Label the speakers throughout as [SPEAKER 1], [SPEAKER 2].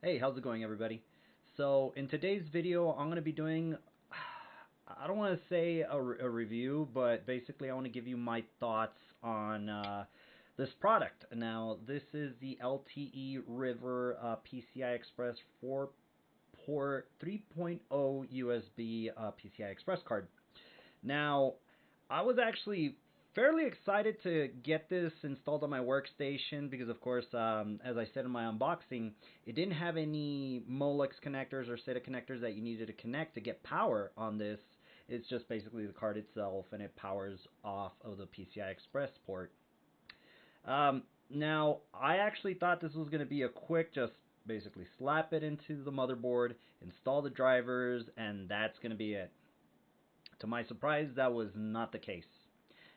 [SPEAKER 1] Hey, how's it going, everybody? So in today's video, I'm going to be doing, I don't want to say a review, but basically I want to give you my thoughts on this product. Now, this is the LTERiver PCI Express 4-port 3.0 USB PCI Express card. Now, I was actually fairly excited to get this installed on my workstation because, of course, as I said in my unboxing, it didn't have any Molex connectors or SATA connectors that you needed to connect to get power on this. It's just basically the card itself, and it powers off of the PCI Express port. Now, I actually thought this was going to be a quick, just basically slap it into the motherboard, install the drivers, and that's going to be it. To my surprise, that was not the case.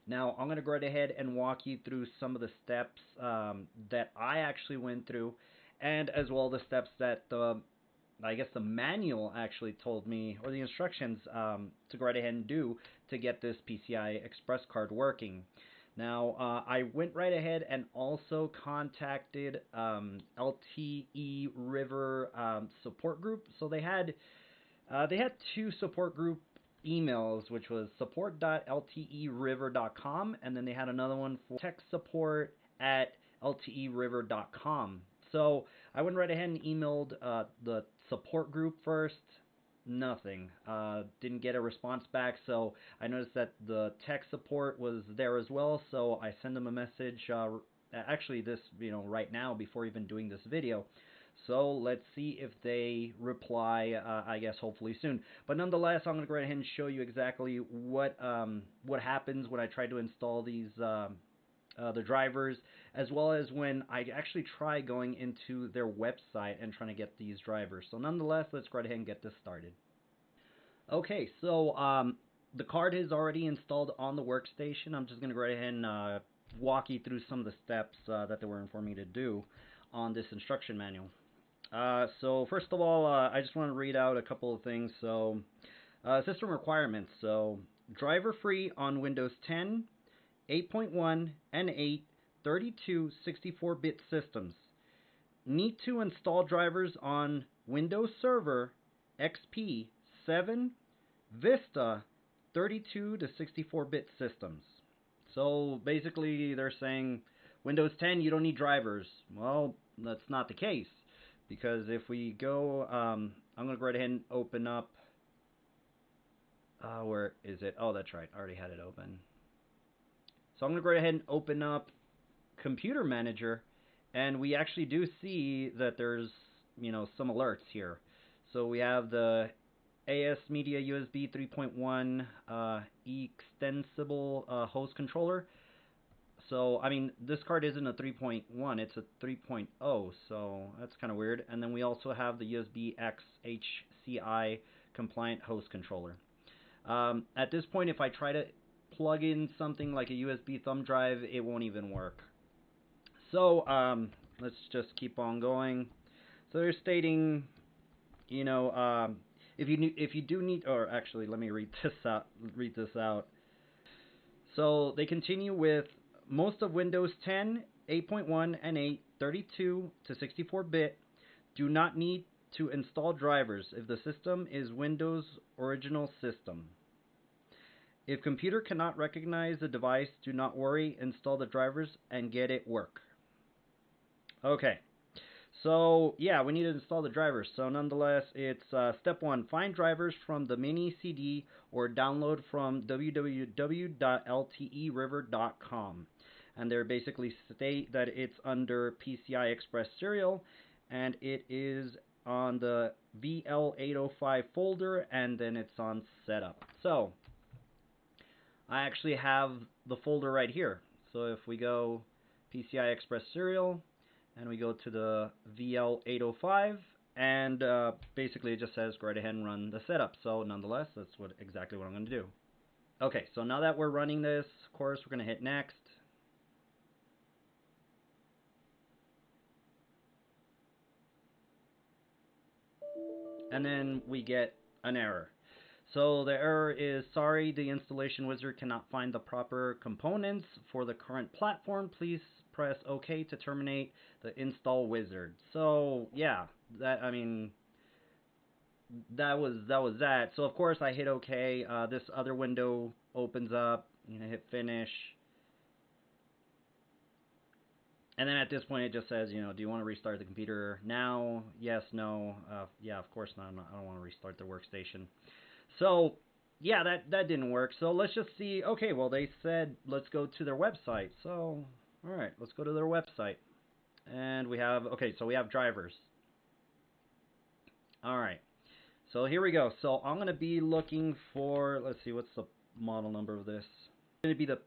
[SPEAKER 1] Now, I'm going to go right ahead and walk you through some of the steps that I actually went through, and as well the steps that I guess the manual actually told me, or the instructions to go right ahead and do to get this PCI Express card working. Now, I went right ahead and also contacted LTERiver support group. So they had two support group emails, which was support.lteriver.com, and then they had another one for tech support at lteriver.com. So I went right ahead and emailed the support group first. Nothing. Didn't get a response back, so I noticed that the tech support was there as well, so I sent them a message, actually this, right now before even doing this video. So let's see if they reply, I guess hopefully soon. But nonetheless, I'm going to go ahead and show you exactly what happens when I try to install these the drivers, as well as when I actually try going into their website and trying to get these drivers. So nonetheless, let's go ahead and get this started. Okay, so the card is already installed on the workstation. I'm just going to go ahead and walk you through some of the steps that they were informing me to do on this instruction manual. So first of all, I just want to read out a couple of things. So system requirements. So driver free on Windows 10, 8.1, and 8, 32, 64-bit systems. Need to install drivers on Windows Server, XP, 7, Vista, 32 to 64-bit systems. So basically they're saying Windows 10, you don't need drivers. Well, that's not the case. Because if we go, I'm going to go right ahead and open up, where is it? Oh, that's right, I already had it open. So I'm going to go ahead and open up Computer Manager, and we actually do see that there's, some alerts here. So we have the AS Media USB 3.1 extensible host controller. So, I mean, this card isn't a 3.1, it's a 3.0, so that's kind of weird. And then we also have the USB-X HCI compliant host controller. At this point, if I try to plug in something like a USB thumb drive, it won't even work. So, let's just keep on going. So they're stating, if you do need, or actually, let me read this out. So they continue with most of Windows 10, 8.1, and 8, 32 to 64-bit do not need to install drivers if the system is Windows original system. If computer cannot recognize the device, do not worry, install the drivers and get it work. Okay. So, yeah, we need to install the drivers. So, nonetheless, it's step 1. Find drivers from the mini CD or download from www.lteriver.com. And they basically state that it's under PCI Express serial, and it is on the VL805 folder, and then it's on setup. So, I actually have the folder right here. So, if we go PCI Express serial, and we go to the VL805, and basically it just says go right ahead and run the setup. So nonetheless, that's exactly what I'm going to do. Okay, so now that we're running this course, we're going to hit next. And then we get an error. So the error is, sorry, the installation wizard cannot find the proper components for the current platform. Please press OK to terminate the install wizard. So yeah, that, I mean, that was that. So of course I hit OK. This other window opens up. You know, hit finish. And then at this point it just says, you know, do you want to restart the computer now? Yes, no. Yeah, of course not. I don't want to restart the workstation. So yeah, that didn't work. So let's just see. Okay, well, they said let's go to their website. So all right, let's go to their website. And we have, okay, so we have drivers. All right, so here we go. So I'm going to be looking for, let's see, what's the model number of this? It's going to be the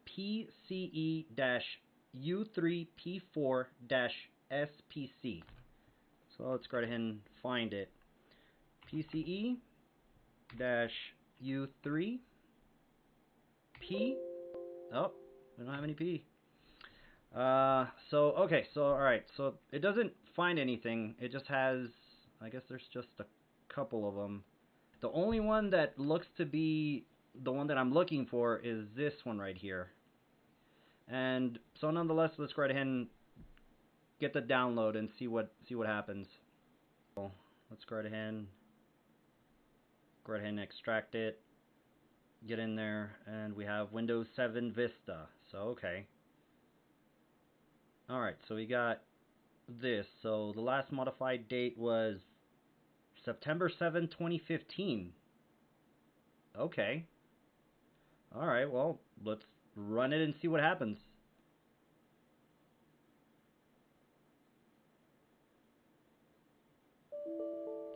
[SPEAKER 1] PCE-U3P4-SPC. So let's go ahead and find it. PCE-U3P. Oh, we don't have any P. So, okay, so, alright, so it doesn't find anything. It just has, I guess there's just a couple of them. The only one that looks to be the one that I'm looking for is this one right here. And so nonetheless, let's go ahead and get the download and see what happens. So let's go ahead and extract it. Get in there, and we have Windows 7 Vista. So, okay. Alright, so we got this. So the last modified date was September 7, 2015. Okay. Alright, well, let's run it and see what happens.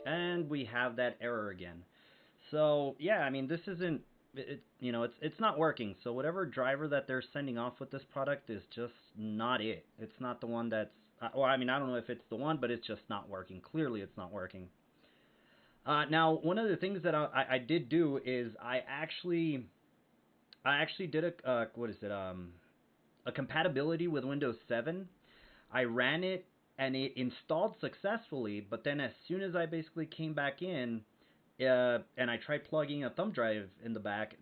[SPEAKER 1] And we have that error again. So, yeah, I mean, this isn't, you know, it's not working. So whatever driver that they're sending off with this product is just not it. It's not the one that's, well, I mean, I don't know if it's the one, but it's just not working. Clearly, it's not working. Now, one of the things that I did do is I actually did a, what is it, a compatibility with Windows 7. I ran it and it installed successfully, but then as soon as I basically came back in, and I tried plugging a thumb drive in the back,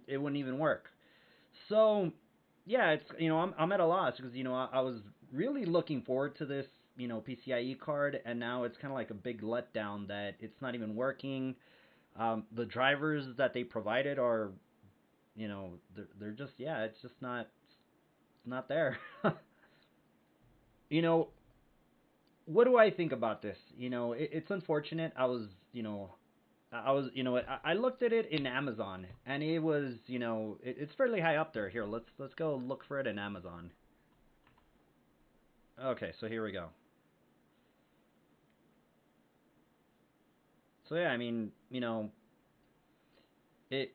[SPEAKER 1] it wouldn't even work. So, yeah, it's, you know, I'm at a loss because, you know, I was really looking forward to this, you know, PCIe card, and now it's kind of like a big letdown that it's not even working. The drivers that they provided are, you know, they're just, yeah, it's just not, it's not there. You know, what do I think about this? You know, it's unfortunate. I was, you know, you know, I looked at it in Amazon, and it was, you know, it's fairly high up there. Here, let's go look for it in Amazon. Okay, so here we go. So yeah, I mean, you know, it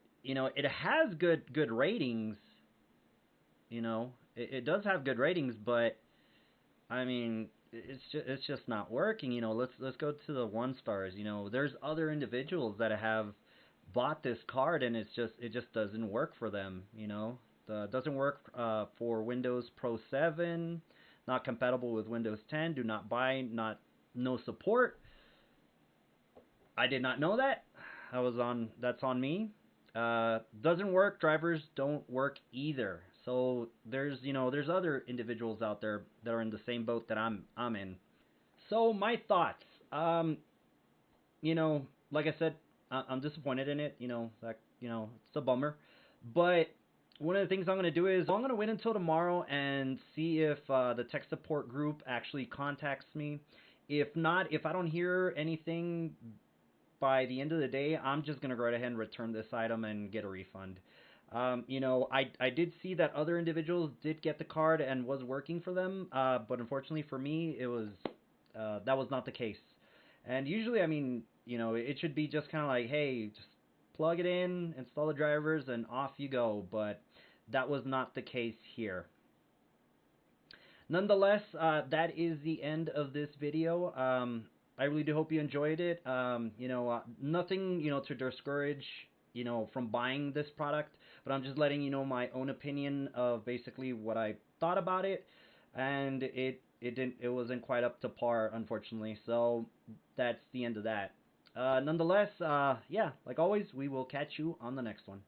[SPEAKER 1] has good ratings. You know, it does have good ratings, but I mean, it's just not working. You know, let's go to the 1 stars. You know, there's other individuals that have bought this card, and it just doesn't work for them. You know, it doesn't work for Windows Pro 7. Not compatible with Windows 10. Do not buy. No support. I did not know that. That's on me. Doesn't work. Drivers don't work either. So there's other individuals out there that are in the same boat that I'm in. So my thoughts. You know, like I said, I'm disappointed in it. You know, it's a bummer. But one of the things I'm going to do is I'm going to wait until tomorrow and see if the tech support group actually contacts me. If not, if I don't hear anything by the end of the day, I'm just going to go right ahead and return this item and get a refund. You know, I did see that other individuals did get the card and was working for them, but unfortunately for me, that was not the case. And usually, I mean, you know, it should be just kind of like, hey, just plug it in, install the drivers, and off you go. But that was not the case here. Nonetheless, that is the end of this video. I really do hope you enjoyed it. You know, nothing, you know, to discourage, you know, from buying this product, but I'm just letting you know my own opinion of basically what I thought about it, and it wasn't quite up to par, unfortunately. So that's the end of that. Nonetheless, yeah, like always, we will catch you on the next one.